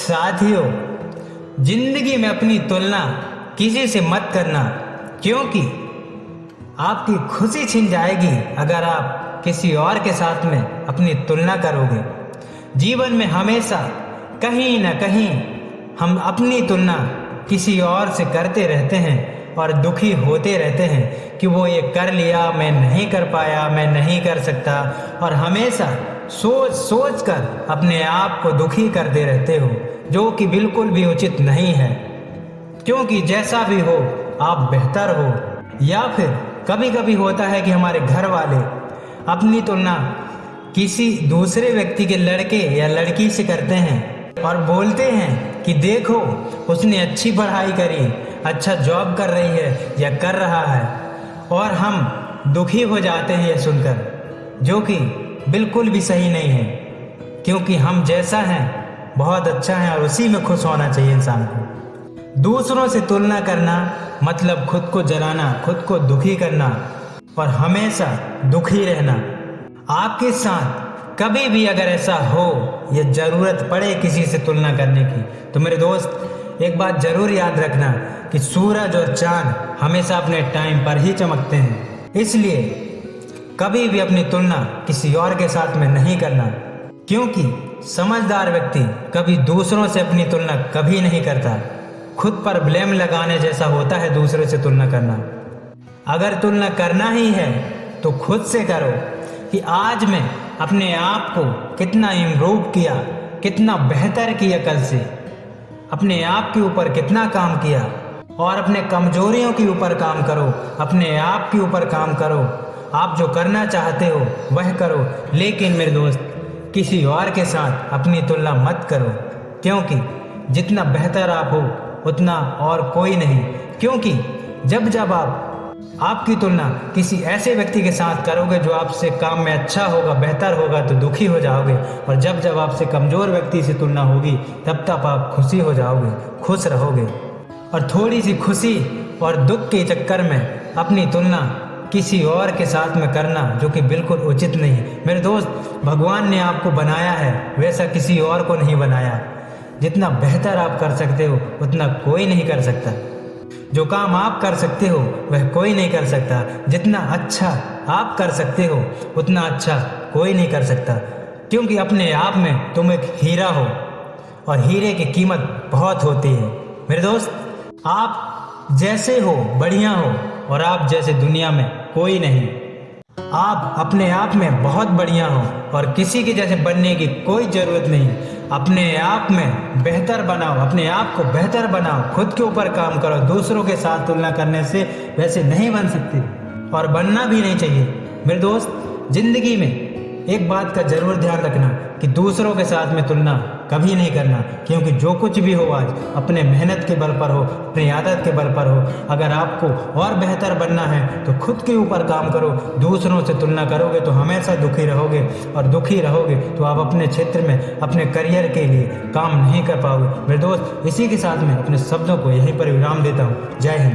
साथियों, जिंदगी में अपनी तुलना किसी से मत करना, क्योंकि आपकी खुशी छिन जाएगी अगर आप किसी और के साथ में अपनी तुलना करोगे। जीवन में हमेशा कहीं ना कहीं हम अपनी तुलना किसी और से करते रहते हैं और दुखी होते रहते हैं कि वो ये कर लिया, मैं नहीं कर पाया, मैं नहीं कर सकता, और हमेशा सोच सोच कर अपने आप को दुखी करते रहते हो, जो कि बिल्कुल भी उचित नहीं है। क्योंकि जैसा भी हो आप बेहतर हो। या फिर कभी कभी होता है कि हमारे घर वाले अपनी तुलना किसी दूसरे व्यक्ति के लड़के या लड़की से करते हैं और बोलते हैं कि देखो उसने अच्छी पढ़ाई करी, अच्छा जॉब कर रही है या कर रहा है, और हम दुखी हो जाते हैं ये सुनकर, जो कि बिल्कुल भी सही नहीं है। क्योंकि हम जैसा हैं बहुत अच्छा है और उसी में खुश होना चाहिए इंसान को। दूसरों से तुलना करना मतलब खुद को जलाना, खुद को दुखी करना और हमेशा दुखी रहना। आपके साथ कभी भी अगर ऐसा हो या ज़रूरत पड़े किसी से तुलना करने की, तो मेरे दोस्त एक बात ज़रूर याद रखना कि सूरज और चांद हमेशा अपने टाइम पर ही चमकते हैं। इसलिए कभी भी अपनी तुलना किसी और के साथ में नहीं करना, क्योंकि समझदार व्यक्ति कभी दूसरों से अपनी तुलना कभी नहीं करता। खुद पर ब्लेम लगाने जैसा होता है दूसरों से तुलना करना। अगर तुलना करना ही है तो खुद से करो कि आज मैं अपने आप को कितना इम्प्रूव किया, कितना बेहतर किया कल से, अपने आप के ऊपर कितना काम किया, और अपने कमजोरियों के ऊपर काम करो, अपने आप के ऊपर काम करो। आप जो करना चाहते हो वह करो, लेकिन मेरे दोस्त किसी और के साथ अपनी तुलना मत करो, क्योंकि जितना बेहतर आप हो उतना और कोई नहीं। क्योंकि जब जब आपकी तुलना किसी ऐसे व्यक्ति के साथ करोगे जो आपसे काम में अच्छा होगा, बेहतर होगा, तो दुखी हो जाओगे, और जब जब आपसे कमज़ोर व्यक्ति से तुलना होगी तब तब आप खुशी हो जाओगे, खुश रहोगे। और थोड़ी सी खुशी और दुख के चक्कर में अपनी तुलना किसी और के साथ में करना, जो कि बिल्कुल उचित नहीं है। मेरे दोस्त, भगवान ने आपको बनाया है, वैसा किसी और को नहीं बनाया। जितना बेहतर आप कर सकते हो उतना कोई नहीं कर सकता। जो काम आप कर सकते हो वह कोई नहीं कर सकता। जितना अच्छा आप कर सकते हो उतना अच्छा कोई नहीं कर सकता। क्योंकि अपने आप में तुम एक हीरा हो, और हीरे की कीमत बहुत होती है। मेरे दोस्त, आप जैसे हो बढ़िया हो, और आप जैसे दुनिया में कोई नहीं। आप अपने आप में बहुत बढ़िया हो और किसी के जैसे बनने की कोई ज़रूरत नहीं। अपने आप में बेहतर बनाओ, अपने आप को बेहतर बनाओ, खुद के ऊपर काम करो। दूसरों के साथ तुलना करने से वैसे नहीं बन सकते, और बनना भी नहीं चाहिए। मेरे दोस्त, ज़िंदगी में एक बात का ज़रूर ध्यान रखना कि दूसरों के साथ में तुलना कभी नहीं करना, क्योंकि जो कुछ भी हो आज अपने मेहनत के बल पर हो, अपनी आदत के बल पर हो। अगर आपको और बेहतर बनना है तो खुद के ऊपर काम करो। दूसरों से तुलना करोगे तो हमेशा दुखी रहोगे, और दुखी रहोगे तो आप अपने क्षेत्र में अपने करियर के लिए काम नहीं कर पाओगे। मेरे दोस्त, इसी के साथ में अपने शब्दों को यहीं पर विराम देता हूँ। जय हिंद।